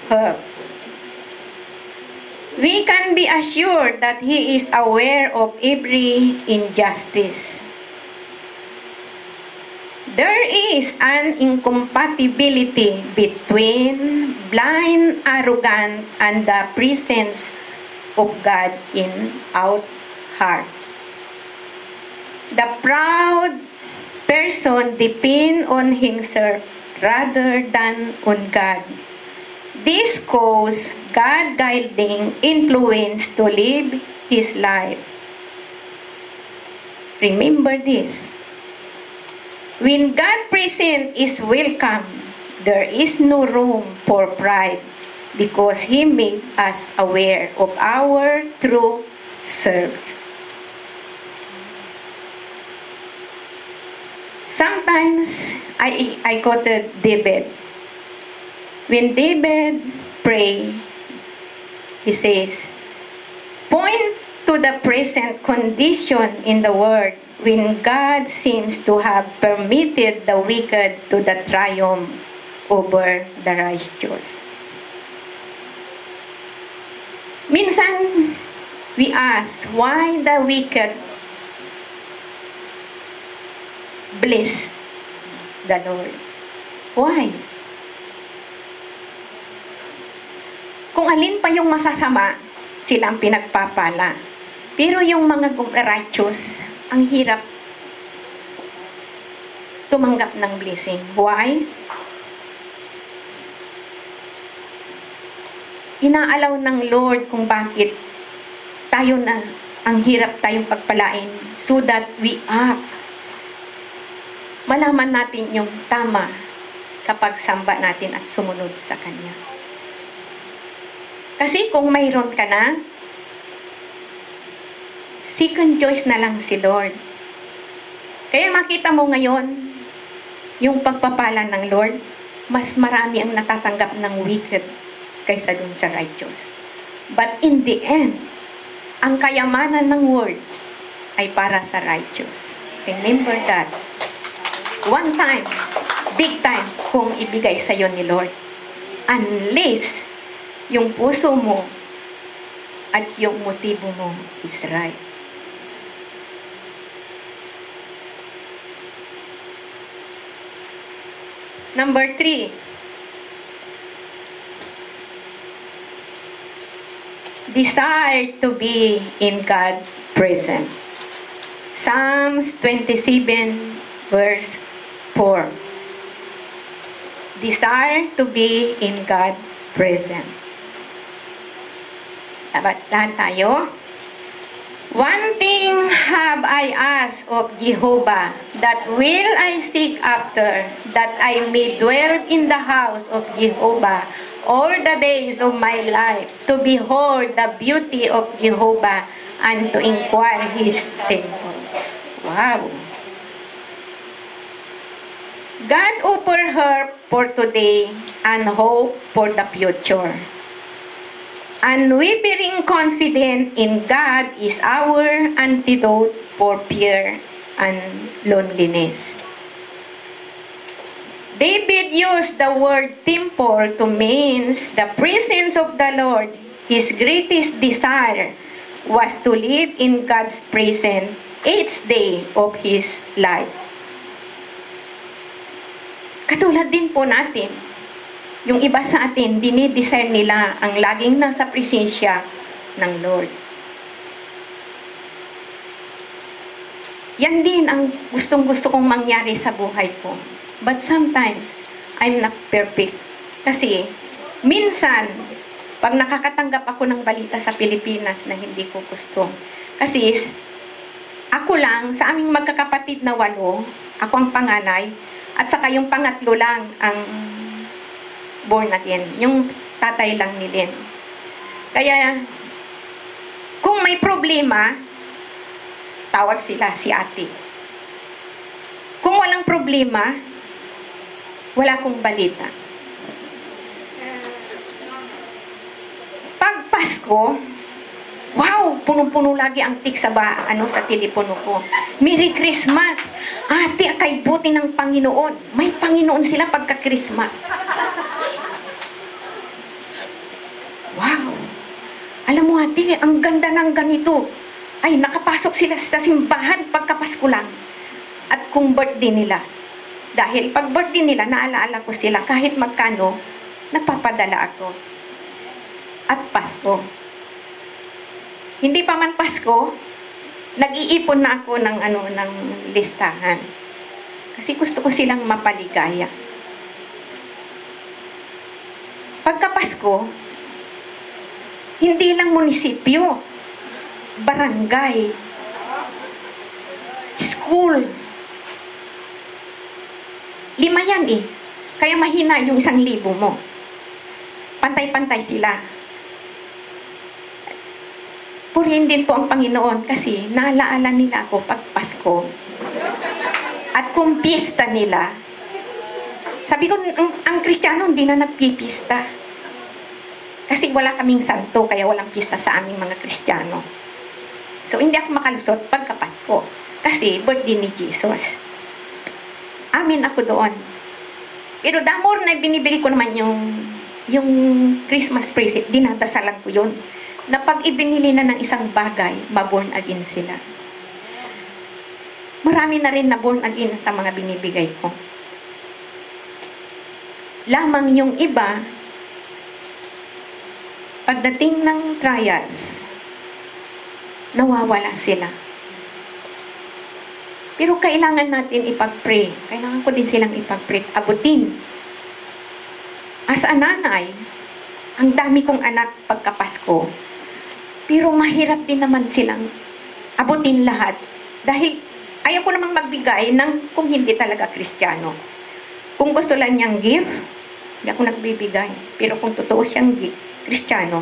help. We can be assured that He is aware of every injustice. There is an incompatibility between blind arrogance and the presence of God in our heart. The proud person depends on himself rather than on God. This causes God-guiding influence to live his life. Remember this. When God present is welcome, there is no room for pride because He made us aware of our true selves. Sometimes I quoted David. When David pray, he says, point to the present condition in the world when God seems to have permitted the wicked to the triumph over the righteous. Minsan, we ask why the wicked bless the Lord. Why? Kung alin pa yung masasama, sila ang pinagpapala. Pero yung mga righteous, ang hirap tumanggap ng blessing. Why? Inaalaw ng Lord kung bakit tayo na ang hirap tayong pagpalain so that we act. Malaman natin yung tama sa pagsamba natin at sumunod sa Kanya. Kasi kung mayroon ka na, second choice na lang si Lord. Kaya makita mo ngayon, yung pagpapala ng Lord, mas marami ang natatanggap ng wicked kaysa dun sa righteous. But in the end, ang kayamanan ng world ay para sa righteous. Remember that. One time, big time, kung ibigay sa'yo ni Lord. Unless, yung puso mo at yung motibo mo is right. Number 3. Desire to be in God present. Psalms 27 verse 4. Desire to be in God present. Lahat tayo. One thing have I asked of Jehovah, that will I seek after, that I may dwell in the house of Jehovah all the days of my life, to behold the beauty of Jehovah and to inquire His temple. Wow! God offer her for today and hope for the future. Unwavering confidence in God is our antidote for fear and loneliness. David used the word temple to mean the presence of the Lord. His greatest desire was to live in God's presence each day of his life. Katulad din po natin, yung iba sa atin, dinidesire nila ang laging nasa presensya ng Lord. Yan din ang gustong-gusto kong mangyari sa buhay ko. But sometimes, I'm not perfect. Kasi, minsan, pag nakakatanggap ako ng balita sa Pilipinas na hindi ko gusto. Kasi, ako lang, sa aming magkakapatid na 8, ako ang panganay, at saka yung pangatlo lang ang born again. Yung tatay lang ni Len. Kaya, kung may problema, tawag sila si ate. Kung walang problema, wala akong balita. Pag Pasko, wow, punong-puno lagi ang tik sa sa telepono ko. Merry Christmas! Ate, kay buti ng Panginoon. May Panginoon sila pagka-Christmas. Alam mo ate, ang ganda ng ganito. Ay, nakapasok sila sa simbahan pagkapasko lang. At kung birthday nila. Dahil pag birthday nila, naalaala ko sila kahit magkano, nagpapadala ako. At Pasko. Hindi pa man Pasko, nag-iipon na ako ng listahan. Kasi gusto ko silang mapaligaya. Pagka Pasko, hindi lang munisipyo, barangay, school. 5 yan eh. Kaya mahina yung 1,000 mo. Pantay-pantay sila. Purihin din po ang Panginoon kasi naalaala nila ako pag Pasko. At kung piyesta nila, sabi ko, ang Kristiyano hindi na nagpipista. Kasi wala kaming santo, kaya walang pista sa aming mga Kristiyano. So, hindi ako makalusot pagka Pasko. Kasi, birthday ni Jesus. Amin ako doon. Pero the more na binibigay ko naman yung Christmas present, dinadasalan ko yun. Na pag ibinili na ng isang bagay, ma-born again sila. Marami na rin na born again sa mga binibigay ko. Lamang yung iba, pagdating ng trials, nawawala sila. Pero kailangan natin ipag-pray. Kailangan ko din silang ipag-pray. Abutin. As a nanay, ang dami kong anak pagka-Pasko. Pero mahirap din naman silang abutin lahat. Dahil ayaw ko namang magbigay ng kung hindi talaga Kristiyano. Kung gusto lang niyang gift, hindi ako nagbibigay. Pero kung totoo siyang Kristiyano,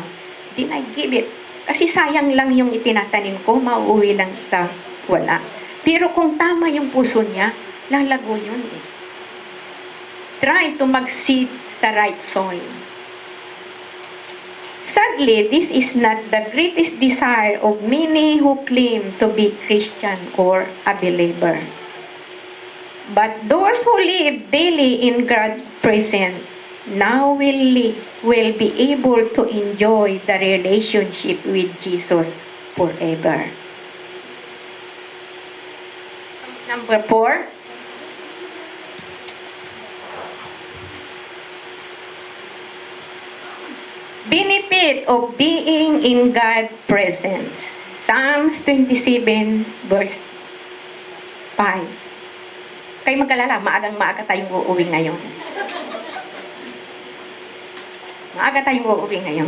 then I give it. Kasi sayang lang yung itinatanim ko, mauuwi lang sa wala. Pero kung tama yung puso niya, lalago yun eh. Try to mag-seed sa right soil. Sadly, this is not the greatest desire of many who claim to be Christian or a believer. But those who live daily in God's presence now will be able to enjoy the relationship with Jesus forever. Number 4. Benefit of being in God's presence. Psalms 27 verse 5. Kayo mag-alala, maagang-maaga tayong uuwi ngayon. Maaga tayong uuwi ngayon.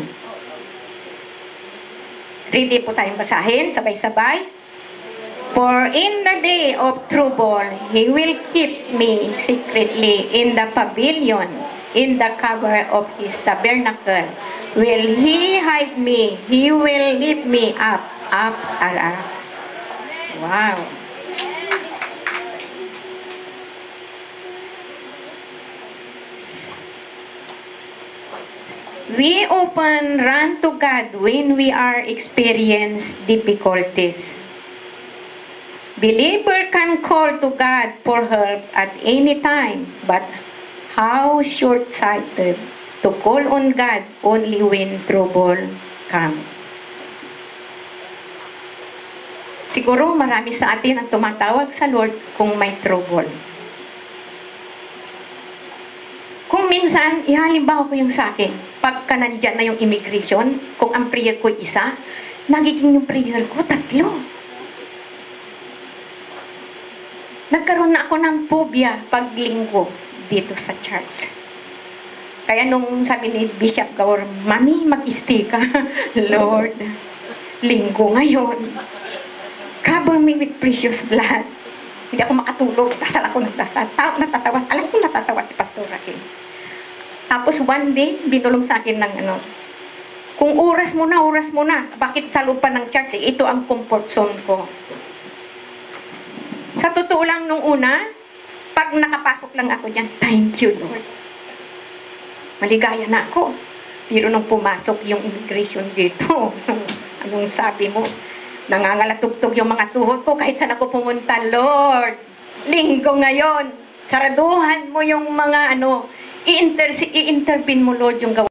Ready po tayong basahin, sabay-sabay. For in the day of trouble, He will keep me secretly in the pavilion, in the cover of His tabernacle. Will He hide me? He will lift me up. Wow. We often run to God when we are experience difficulties. Believer can call to God for help at any time, but how short-sighted to call on God only when trouble comes. Siguro marami sa atin ang tumatawag sa Lord kung may trouble. Kung minsan, ihalimbawa ko yung sa akin, pagka nandyan na yung immigration, kung ang prayer ko isa, nagiging yung prayer ko 3. Nagkaroon na ako ng phobia pag linggo dito sa church. Kaya nung sabi ni Bishop Gaur, Mami, mag-stay ka. Lord, linggo ngayon. Cover me with precious blood. Hindi ako makatulog. Dasal ako ng dasal. Natatawas. Alam ko natatawa si Pastor Raquel. Tapos one day, binulong sa akin ng kung oras mo na. Bakit sa lupa ng church? Ito ang comfort zone ko. Sa totoo lang nung una, pag nakapasok lang ako dyan, thank you, Lord. Maligaya na ako. Pero nung pumasok yung immigration dito, anong sabi mo? Nangangalatugtog yung mga tuhod ko kahit saan ako pumunta, Lord. Linggo ngayon, saraduhan mo yung mga i-intervene mo, Lord, yung gawa.